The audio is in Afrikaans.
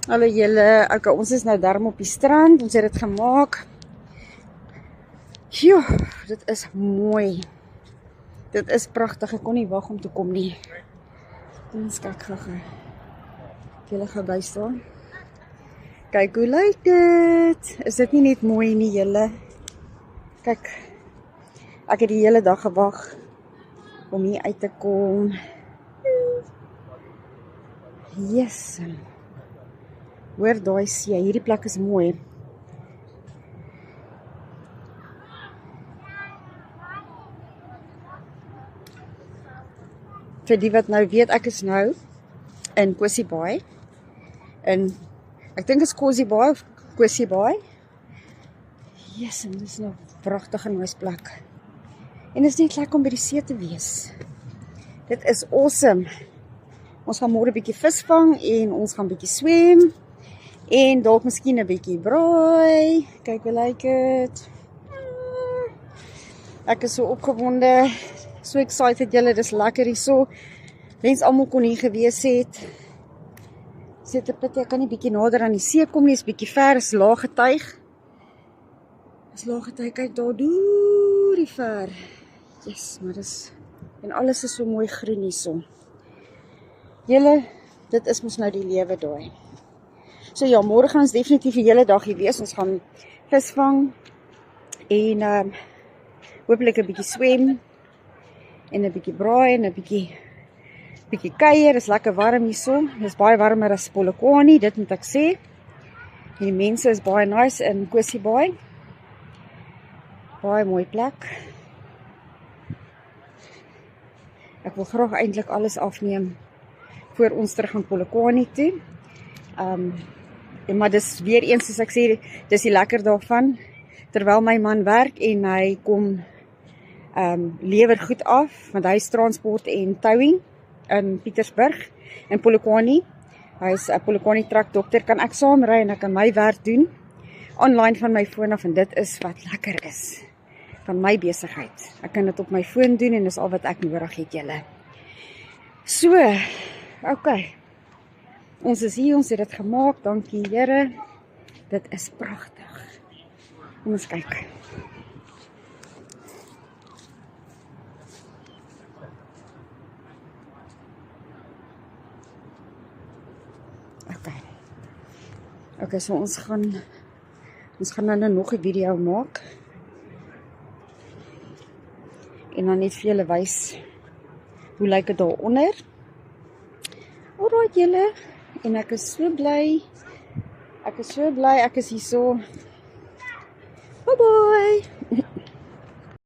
Hallo julle, okay, ons is nou darm op die strand, ons het dit gemaak. Joe, dit is mooi. Dit is pragtig, ek kon nie wag om te kom nie. Ons kyk gou. Julle gaan by staan. Kyk hoe lyk dit. Is dit nie net mooi nie julle? Kyk, ek het die hele dag gewag om hier uit te kom. Yes. Hoor daai see, hierdie plek is mooi. Vir die wat nou weet, ek is nou in Kwessie Baai. En ek dink is Kwessie Baai of Kwessie Baai. Yes, en dit is nou pragtig en nice plek. En dit is net lekker om by die see te wees. Dit is awesome. Ons gaan môre 'n bietjie vis vang en ons gaan bietjie swem. En dalk miskien 'n bietjie braai. Kyk hoe lyk dit. Ek is so opgewonde. So excited julle, dis lekker hierso. Wens almal kon hier gewees het. Sit 'n pity, ek kan nie bietjie nader aan die see kom nie, is bietjie ver, is laag getuig. Is laag getuig, kyk daar deur die ver. Yes, maar dis en alles is so mooi groen hierso. Julle, dit is mos nou die lewe daai. So ja, môre gaan ons definitief die hele dag hier wees. Ons gaan vis vang en hopelik 'n bietjie swem en 'n bietjie braai en 'n bietjie kuier. Is lekker warm hierso. Dis baie warmer as Polokwane, dit moet ek sê. En die mense is baie nice in Kwessie Baai. Baie mooi plek. Ek wil graag eintlik alles afneem voor ons terug gaan Polokwane toe. Maar dis weer eens soos ek sê, dis die lekker daarvan. Terwyl my man werk en hy kom lewer goed af, want hy is transport en towing in Pietersburg in Polokwane. Hy is 'n Polokwane truck dokter, kan ek saamry en ek kan my werk doen online van my foon af en dit is wat lekker is van my besigheid. Ek kan dit op my foon doen en dis al wat ek nodig het julle. So, okay. Ons is hier, ons het dit gemaak, dankie Here. Dit is pragtig. Kom ons kyk. Okay, so ons gaan nou nog 'n video maak. En dan net vir julle wys hoe lyk dit daaronder. Alraai julle, en ek is so bly. Ek is hierso. Bye bye.